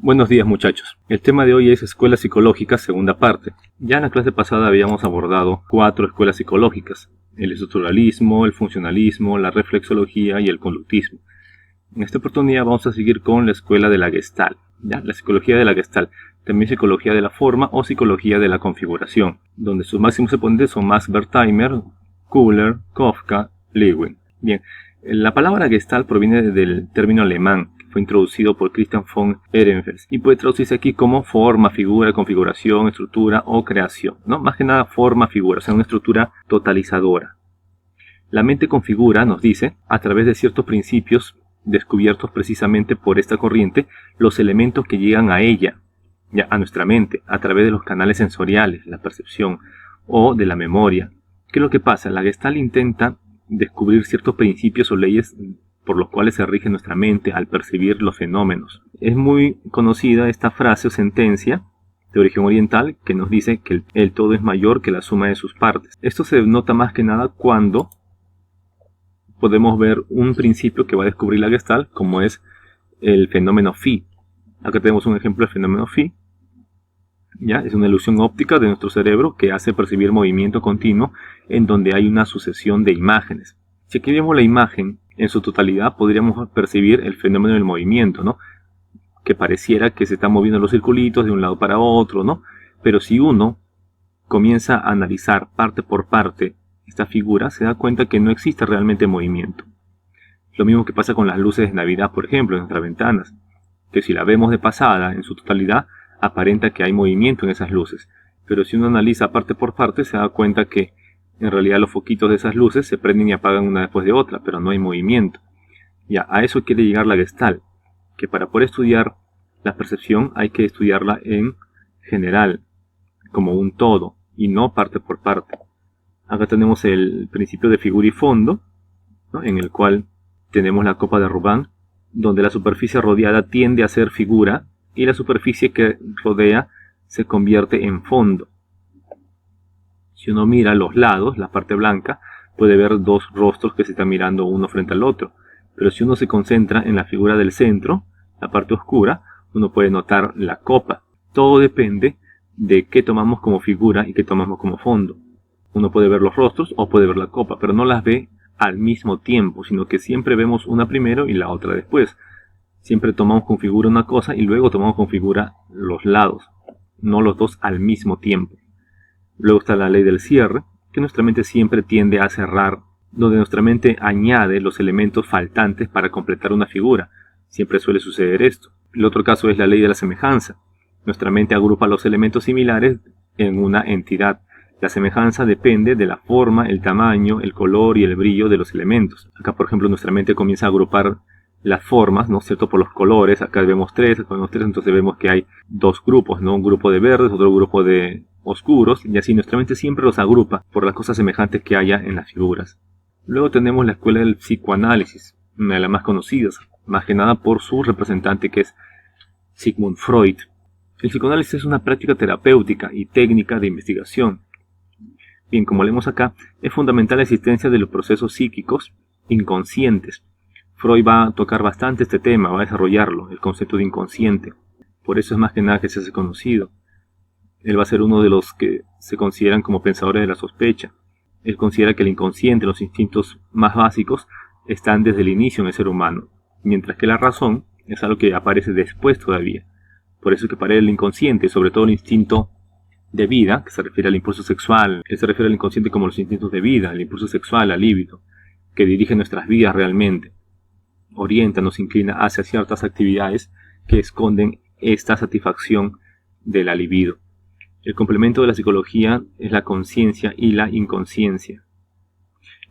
Buenos días muchachos, el tema de hoy es escuelas psicológicas segunda parte. Ya en la clase pasada habíamos abordado 4 escuelas psicológicas: el estructuralismo, el funcionalismo, la reflexología y el conductismo. En esta oportunidad vamos a seguir con la escuela de la Gestalt, ¿ya? La psicología de la Gestalt, también psicología de la forma o psicología de la configuración, donde sus máximos exponentes son Max Wertheimer, Köhler, Kafka, Lewin. Bien, la palabra Gestalt proviene del término alemán, fue introducido por Christian von Ehrenfels y puede traducirse aquí como forma, figura, configuración, estructura o creación, ¿no? Más que nada forma, figura, o sea, una estructura totalizadora. La mente configura, nos dice, a través de ciertos principios descubiertos precisamente por esta corriente, los elementos que llegan a ella, ya a nuestra mente, a través de los canales sensoriales, la percepción o de la memoria. ¿Qué es lo que pasa? La Gestalt intenta descubrir ciertos principios o leyes por los cuales se rige nuestra mente al percibir los fenómenos. Es muy conocida esta frase o sentencia de origen oriental que nos dice que el todo es mayor que la suma de sus partes. Esto se nota más que nada cuando podemos ver un principio que va a descubrir la Gestalt, como es el fenómeno phi. Acá tenemos un ejemplo del fenómeno phi. ¿Ya? Es una ilusión óptica de nuestro cerebro que hace percibir movimiento continuo en donde hay una sucesión de imágenes. Si aquí vemos la imagen en su totalidad, podríamos percibir el fenómeno del movimiento, ¿no? Que pareciera que se están moviendo los circulitos de un lado para otro, ¿no? Pero si uno comienza a analizar parte por parte esta figura, se da cuenta que no existe realmente movimiento. Lo mismo que pasa con las luces de Navidad, por ejemplo, en nuestras ventanas, que si la vemos de pasada en su totalidad, aparenta que hay movimiento en esas luces, pero si uno analiza parte por parte, se da cuenta que en realidad los foquitos de esas luces se prenden y apagan una después de otra, pero no hay movimiento. Ya, a eso quiere llegar la Gestalt, que para poder estudiar la percepción hay que estudiarla en general, como un todo, y no parte por parte. Acá tenemos el principio de figura y fondo, ¿no? En el cual tenemos la copa de Rubin, donde la superficie rodeada tiende a ser figura, y la superficie que rodea se convierte en fondo. Si uno mira los lados, la parte blanca, puede ver dos rostros que se están mirando uno frente al otro. Pero si uno se concentra en la figura del centro, la parte oscura, uno puede notar la copa. Todo depende de qué tomamos como figura y qué tomamos como fondo. Uno puede ver los rostros o puede ver la copa, pero no las ve al mismo tiempo, sino que siempre vemos una primero y la otra después. Siempre tomamos con figura una cosa y luego tomamos con figura los lados, no los dos al mismo tiempo. Luego está la ley del cierre, que nuestra mente siempre tiende a cerrar, donde nuestra mente añade los elementos faltantes para completar una figura. Siempre suele suceder esto. El otro caso es la ley de la semejanza. Nuestra mente agrupa los elementos similares en una entidad. La semejanza depende de la forma, el tamaño, el color y el brillo de los elementos. Acá, por ejemplo, nuestra mente comienza a agrupar las formas, ¿no es cierto?, por los colores. Acá vemos tres, entonces vemos que hay dos grupos, ¿no? Un grupo de verdes, otro grupo de oscuros, y así nuestra mente siempre los agrupa por las cosas semejantes que haya en las figuras. Luego tenemos la escuela del psicoanálisis, una de las más conocidas, más que nada por su representante, que es Sigmund Freud. El psicoanálisis es una práctica terapéutica y técnica de investigación. Bien, como leemos acá, es fundamental la existencia de los procesos psíquicos inconscientes. Freud va a tocar bastante este tema, va a desarrollarlo, el concepto de inconsciente. Por eso es más que nada que se hace conocido. Él va a ser uno de los que se consideran como pensadores de la sospecha. Él considera que el inconsciente, los instintos más básicos, están desde el inicio en el ser humano, mientras que la razón es algo que aparece después todavía. Por eso es que para él el inconsciente, sobre todo el instinto de vida, que se refiere al impulso sexual, él se refiere al inconsciente como los instintos de vida, el impulso sexual, la libido, que dirige nuestras vidas realmente, orienta, nos inclina hacia ciertas actividades que esconden esta satisfacción de la libido. El complemento de la psicología es la conciencia y la inconsciencia.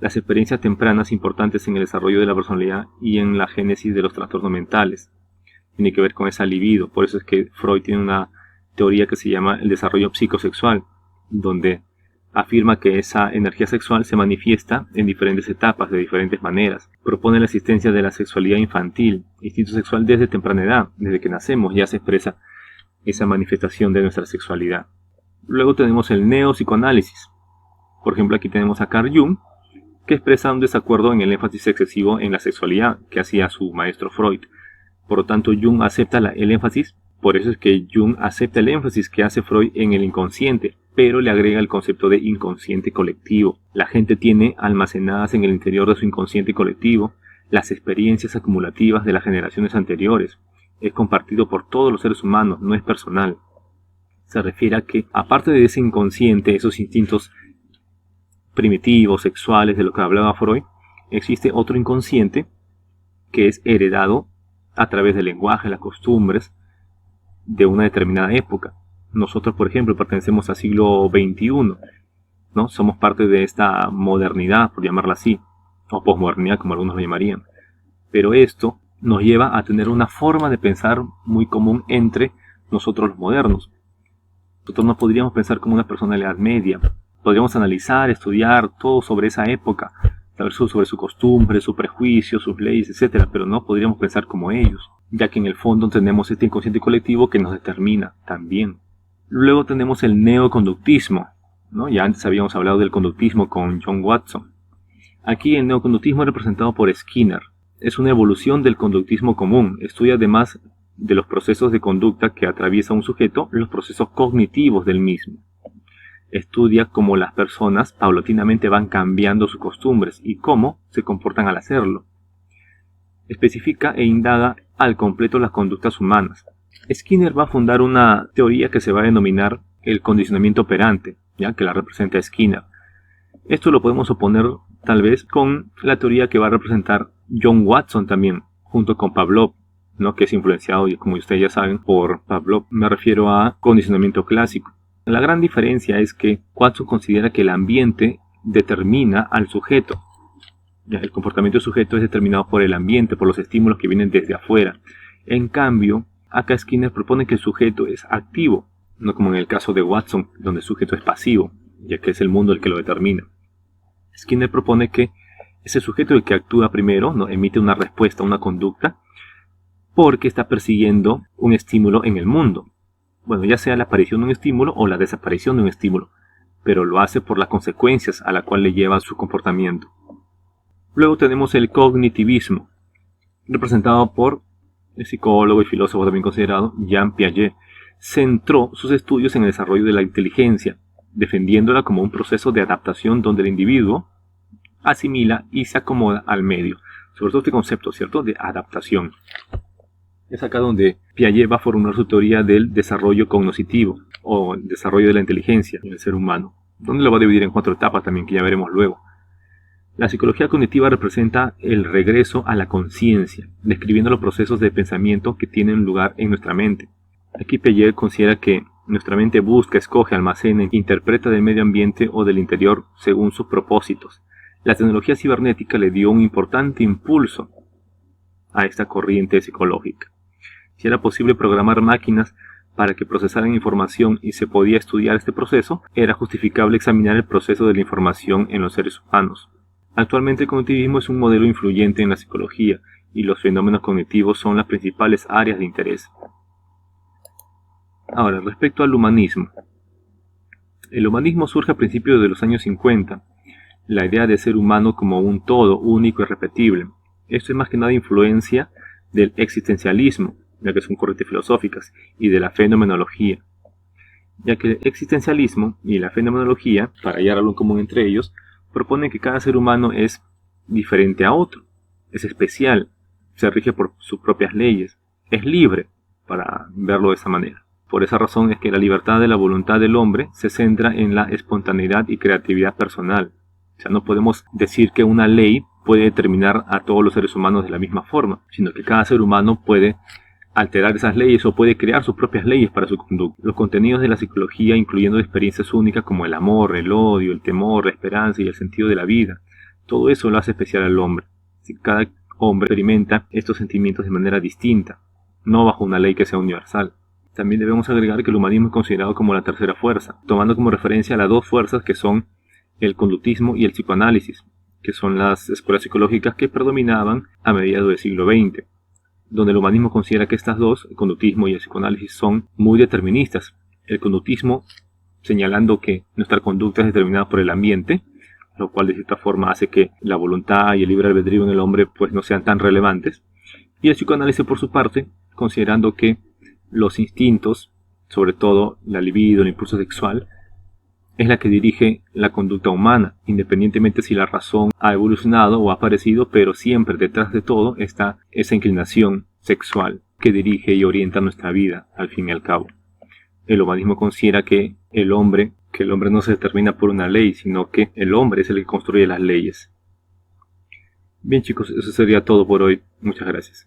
Las experiencias tempranas importantes en el desarrollo de la personalidad y en la génesis de los trastornos mentales. Tiene que ver con esa libido. Por eso es que Freud tiene una teoría que se llama el desarrollo psicosexual, donde afirma que esa energía sexual se manifiesta en diferentes etapas, de diferentes maneras. Propone la existencia de la sexualidad infantil, instinto sexual desde temprana edad, desde que nacemos ya se expresa esa manifestación de nuestra sexualidad. Luego tenemos el neopsicoanálisis. Por ejemplo, aquí tenemos a Carl Jung, que expresa un desacuerdo en el énfasis excesivo en la sexualidad que hacía su maestro Freud. Por lo tanto, Jung acepta el énfasis Por eso es que Jung acepta el énfasis que hace Freud en el inconsciente, pero le agrega el concepto de inconsciente colectivo. La gente tiene almacenadas en el interior de su inconsciente colectivo las experiencias acumulativas de las generaciones anteriores. Es compartido por todos los seres humanos, no es personal. Se refiere a que, aparte de ese inconsciente, esos instintos primitivos, sexuales, de lo que hablaba Freud, existe otro inconsciente que es heredado a través del lenguaje, las costumbres de una determinada época. Nosotros, por ejemplo, pertenecemos al siglo XXI, ¿no? Somos parte de esta modernidad, por llamarla así, o posmodernidad, como algunos lo llamarían. Pero esto nos lleva a tener una forma de pensar muy común entre nosotros los modernos. Nosotros no podríamos pensar como una persona de la Edad Media. Podríamos analizar, estudiar todo sobre esa época, saber sobre su costumbre, sus prejuicios, sus leyes, etc. Pero no podríamos pensar como ellos, ya que en el fondo tenemos este inconsciente colectivo que nos determina también. Luego tenemos el neoconductismo, ¿no? Ya antes habíamos hablado del conductismo con John Watson. Aquí el neoconductismo es representado por Skinner. Es una evolución del conductismo común. Estudia además de los procesos de conducta que atraviesa un sujeto, los procesos cognitivos del mismo. Estudia cómo las personas paulatinamente van cambiando sus costumbres y cómo se comportan al hacerlo. Especifica e indaga al completo las conductas humanas. Skinner va a fundar una teoría que se va a denominar el condicionamiento operante, ya que la representa Skinner. Esto lo podemos oponer tal vez con la teoría que va a representar John Watson también, junto con Pavlov, ¿no? Que es influenciado, como ustedes ya saben, por Pavlov. Me refiero a condicionamiento clásico. La gran diferencia es que Watson considera que el ambiente determina al sujeto. Ya, el comportamiento del sujeto es determinado por el ambiente, por los estímulos que vienen desde afuera. En cambio, acá Skinner propone que el sujeto es activo, no como en el caso de Watson, donde el sujeto es pasivo, ya que es el mundo el que lo determina. Skinner propone que es el sujeto el que actúa primero, ¿no? Emite una respuesta, una conducta, porque está persiguiendo un estímulo en el mundo. Bueno, ya sea la aparición de un estímulo o la desaparición de un estímulo, pero lo hace por las consecuencias a la cual le lleva su comportamiento. Luego tenemos el cognitivismo, representado por el psicólogo y filósofo también considerado Jean Piaget. Centró sus estudios en el desarrollo de la inteligencia, defendiéndola como un proceso de adaptación donde el individuo asimila y se acomoda al medio. Sobre todo este concepto, ¿cierto?, de adaptación. Es acá donde Piaget va a formular su teoría del desarrollo cognoscitivo, o el desarrollo de la inteligencia en el ser humano, donde lo va a dividir en 4 etapas también, que ya veremos luego. La psicología cognitiva representa el regreso a la conciencia, describiendo los procesos de pensamiento que tienen lugar en nuestra mente. Aquí Piaget considera que nuestra mente busca, escoge, almacena, interpreta del medio ambiente o del interior según sus propósitos. La tecnología cibernética le dio un importante impulso a esta corriente psicológica. Si era posible programar máquinas para que procesaran información y se podía estudiar este proceso, era justificable examinar el proceso de la información en los seres humanos. Actualmente el cognitivismo es un modelo influyente en la psicología y los fenómenos cognitivos son las principales áreas de interés. Ahora, respecto al humanismo. El humanismo surge a principios de los años 50. La idea de ser humano como un todo único y repetible. Esto es más que nada influencia del existencialismo, ya que son corrientes filosóficas, y de la fenomenología. Ya que el existencialismo y la fenomenología, para hallar algo en común entre ellos, proponen que cada ser humano es diferente a otro, es especial, se rige por sus propias leyes, es libre, para verlo de esa manera. Por esa razón es que la libertad de la voluntad del hombre se centra en la espontaneidad y creatividad personal. O sea, no podemos decir que una ley puede determinar a todos los seres humanos de la misma forma, sino que cada ser humano puede alterar esas leyes o puede crear sus propias leyes para su conducta. Los contenidos de la psicología, incluyendo experiencias únicas como el amor, el odio, el temor, la esperanza y el sentido de la vida, todo eso lo hace especial al hombre. Cada hombre experimenta estos sentimientos de manera distinta, no bajo una ley que sea universal. También debemos agregar que el humanismo es considerado como la tercera fuerza, tomando como referencia a las 2 fuerzas que son el conductismo y el psicoanálisis, que son las escuelas psicológicas que predominaban a mediados del siglo XX, donde el humanismo considera que estas dos, el conductismo y el psicoanálisis, son muy deterministas. El conductismo señalando que nuestra conducta es determinada por el ambiente, lo cual de cierta forma hace que la voluntad y el libre albedrío en el hombre pues no sean tan relevantes, y el psicoanálisis por su parte considerando que los instintos, sobre todo la libido, el impulso sexual, es la que dirige la conducta humana, independientemente si la razón ha evolucionado o ha aparecido, pero siempre detrás de todo está esa inclinación sexual que dirige y orienta nuestra vida, al fin y al cabo. El humanismo considera que el hombre no se determina por una ley, sino que el hombre es el que construye las leyes. Bien chicos, eso sería todo por hoy. Muchas gracias.